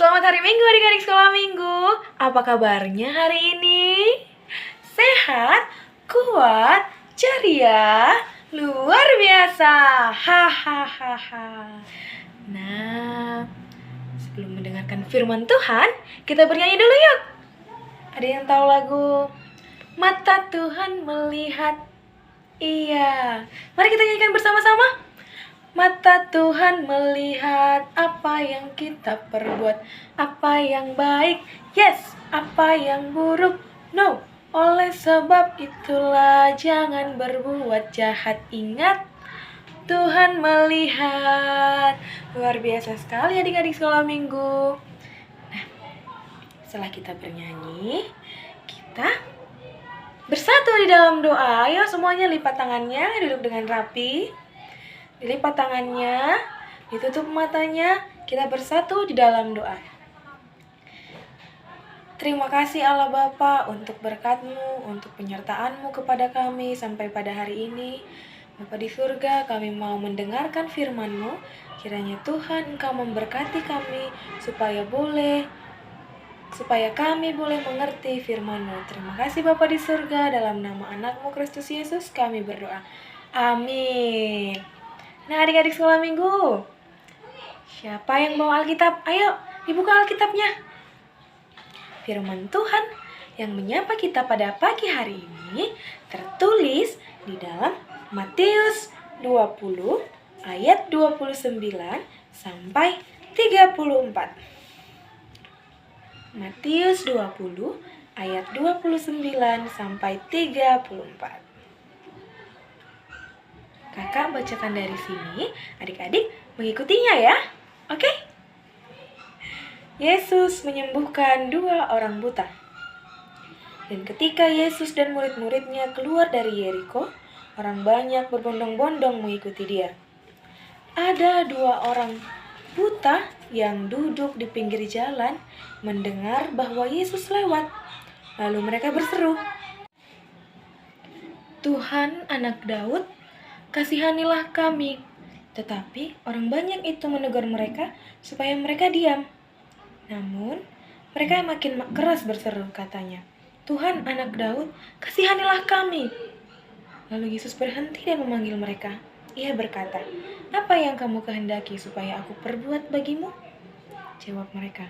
Selamat hari Minggu adik-adik sekolah minggu. Apa kabarnya hari ini? Sehat, kuat, ceria, luar biasa. Hahaha. Nah, sebelum mendengarkan firman Tuhan, kita bernyanyi dulu yuk. Ada yang tahu lagu Mata Tuhan Melihat? Iya. Mari kita nyanyikan bersama-sama. Mata Tuhan melihat apa yang kita perbuat, apa yang baik, yes, apa yang buruk, no. Oleh sebab itulah jangan berbuat jahat. Ingat, Tuhan melihat. Luar biasa sekali adik-adik sekolah minggu. Nah, setelah kita bernyanyi, kita bersatu di dalam doa. Ayo semuanya lipat tangannya, duduk dengan rapi. Dilipat tangannya, ditutup matanya, kita bersatu di dalam doa. Terima kasih Allah Bapa untuk berkat-Mu, untuk penyertaan-Mu kepada kami sampai pada hari ini. Bapa di surga, kami mau mendengarkan firman-Mu. Kiranya Tuhan Engkau memberkati kami supaya kami boleh mengerti firman-Mu. Terima kasih Bapa di surga, dalam nama anak-Mu Kristus Yesus kami berdoa. Amin. Nah adik-adik sekolah minggu, siapa yang bawa Alkitab? Ayo dibuka Alkitabnya. Firman Tuhan yang menyapa kita pada pagi hari ini tertulis di dalam Matius 20 ayat 29 sampai 34. Matius 20 ayat 29 sampai 34. Kakak bacakan dari sini, adik-adik mengikutinya ya. Oke? Yesus menyembuhkan 2 orang buta. Dan ketika Yesus dan murid-muridnya keluar dari Yeriko, orang banyak berbondong-bondong mengikuti dia. Ada 2 orang buta yang duduk di pinggir jalan mendengar bahwa Yesus lewat. Lalu mereka berseru, "Tuhan, Anak Daud, kasihanilah kami." Tetapi orang banyak itu menegur mereka supaya mereka diam. Namun mereka makin keras berseru, katanya, "Tuhan, Anak Daud, kasihanilah kami." Lalu Yesus berhenti dan memanggil mereka. Ia berkata, "Apa yang kamu kehendaki supaya aku perbuat bagimu?" Jawab mereka,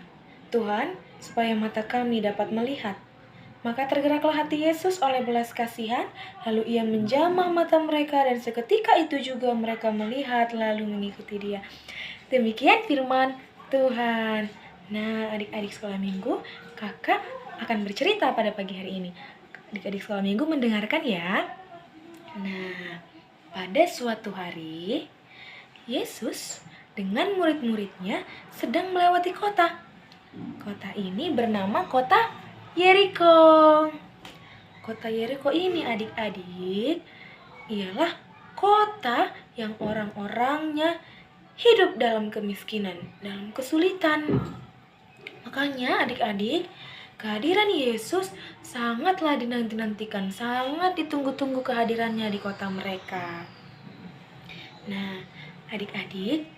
"Tuhan, supaya mata kami dapat melihat." Maka tergeraklah hati Yesus oleh belas kasihan, lalu ia menjamah mata mereka dan seketika itu juga mereka melihat lalu mengikuti dia. Demikian firman Tuhan. Nah, adik-adik sekolah minggu, kakak akan bercerita pada pagi hari ini. Adik-adik sekolah minggu mendengarkan ya. Nah, pada suatu hari, Yesus dengan murid-muridnya sedang melewati kota. Kota ini bernama kota Yeriko. Kota Yeriko ini adik-adik ialah kota yang orang-orangnya hidup dalam kemiskinan, dalam kesulitan. Makanya adik-adik, kehadiran Yesus sangatlah dinanti-nantikan, sangat ditunggu-tunggu kehadirannya di kota mereka. Nah, adik-adik,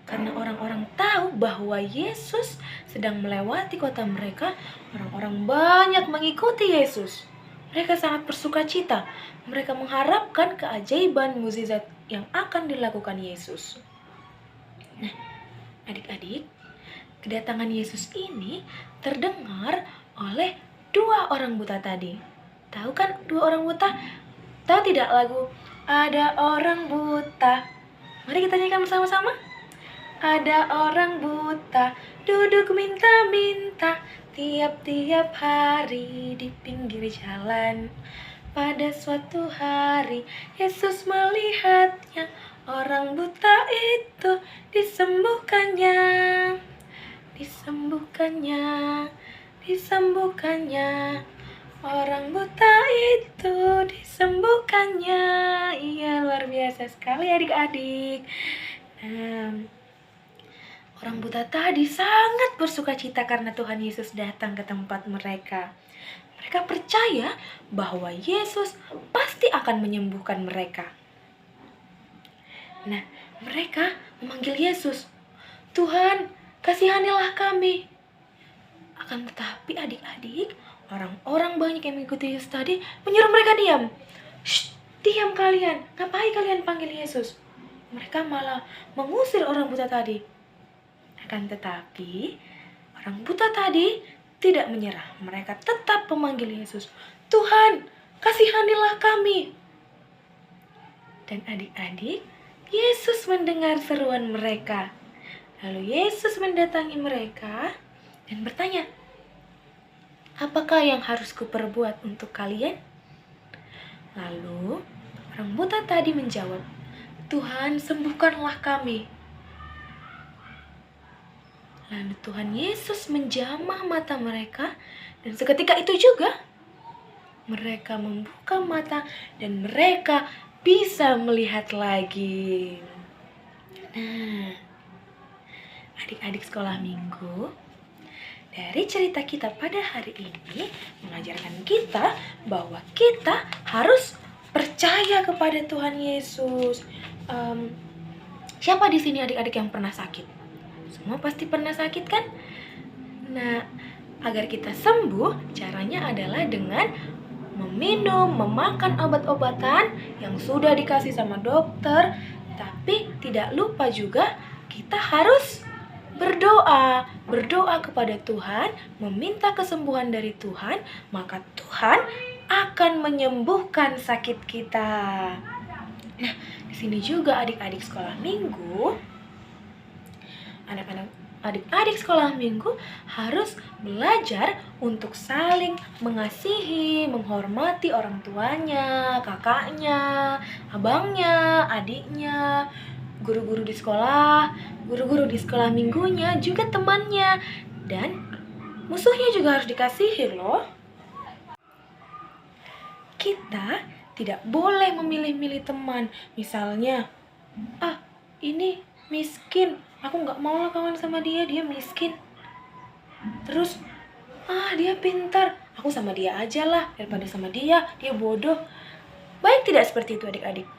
karena orang-orang tahu bahwa Yesus sedang melewati kota mereka, orang-orang banyak mengikuti Yesus. Mereka sangat bersuka cita. Mereka mengharapkan keajaiban mukjizat yang akan dilakukan Yesus. Nah, adik-adik, kedatangan Yesus ini terdengar oleh 2 orang buta tadi. Tahu kan 2 orang buta? Tahu tidak lagu "Ada Orang Buta"? Mari kita nyanyikan bersama-sama. Ada orang buta, duduk minta-minta, tiap-tiap hari di pinggir jalan. Pada suatu hari, Yesus melihatnya, orang buta itu disembuhkannya. Orang buta itu disembuhkannya. Iya, luar biasa sekali adik-adik. Orang buta tadi sangat bersuka cita karena Tuhan Yesus datang ke tempat mereka. Mereka percaya bahwa Yesus pasti akan menyembuhkan mereka. Nah, mereka memanggil Yesus, "Tuhan, kasihanilah kami. Akan tetapi adik-adik, orang-orang banyak yang mengikuti Yesus tadi menyuruh mereka diam. Shh, diam kalian, ngapain kalian panggil Yesus? Mereka malah mengusir orang buta tadi. Akan tetapi, orang buta tadi tidak menyerah. Mereka tetap memanggil Yesus. Tuhan, kasihanilah kami. Dan adik-adik, Yesus mendengar seruan mereka. Lalu Yesus mendatangi mereka dan bertanya, apakah yang harus kuperbuat untuk kalian? Lalu orang buta tadi menjawab, Tuhan, sembuhkanlah kami. Lalu Tuhan Yesus menjamah mata mereka, dan seketika itu juga mereka membuka mata dan mereka bisa melihat lagi. Nah, adik-adik sekolah minggu, dari cerita kita pada hari ini mengajarkan kita bahwa kita harus percaya kepada Tuhan Yesus. Siapa di sini adik-adik yang pernah sakit? Semua pasti pernah sakit kan? Nah, agar kita sembuh, caranya adalah dengan meminum, memakan obat-obatan yang sudah dikasih sama dokter. Tapi tidak lupa juga kita harus berdoa kepada Tuhan, meminta kesembuhan dari Tuhan, maka Tuhan akan menyembuhkan sakit kita. Nah, di sini juga adik-adik sekolah minggu, adik-adik sekolah minggu harus belajar untuk saling mengasihi, menghormati orang tuanya, kakaknya, abangnya, adiknya, guru-guru di sekolah minggunya, juga temannya, dan musuhnya juga harus dikasihi loh. Kita tidak boleh memilih-milih teman. Misalnya, ini miskin, aku gak mau lah kawan sama dia miskin. Terus, dia pintar, aku sama dia aja lah, daripada sama dia bodoh. Baik tidak seperti itu adik-adik?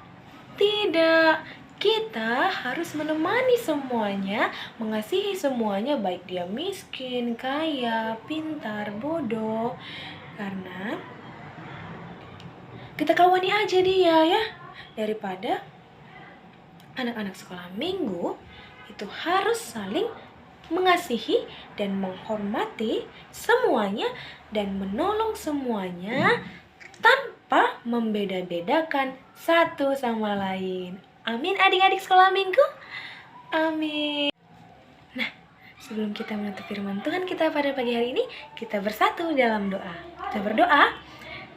Tidak, kita harus menemani semuanya, mengasihi semuanya, baik dia miskin, kaya, pintar, bodoh. Karena kita kawani aja dia ya, daripada anak-anak sekolah minggu itu harus saling mengasihi dan menghormati semuanya dan menolong semuanya tanpa membeda-bedakan satu sama lain. Amin adik-adik sekolah minggu? Amin. Nah, sebelum kita menutup firman Tuhan kita pada pagi hari ini, kita bersatu dalam doa. Kita berdoa.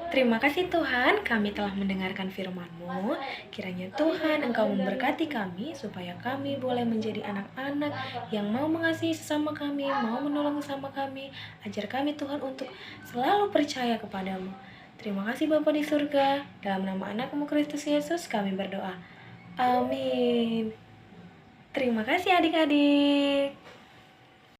Terima kasih Tuhan, kami telah mendengarkan firman-Mu. Kiranya Tuhan Engkau memberkati kami, supaya kami boleh menjadi anak-anak yang mau mengasihi sesama kami, mau menolong sesama kami. Ajar kami Tuhan untuk selalu percaya kepadamu. Terima kasih Bapa di surga, dalam nama anak-Mu Kristus Yesus kami berdoa. Amin. Terima kasih adik-adik.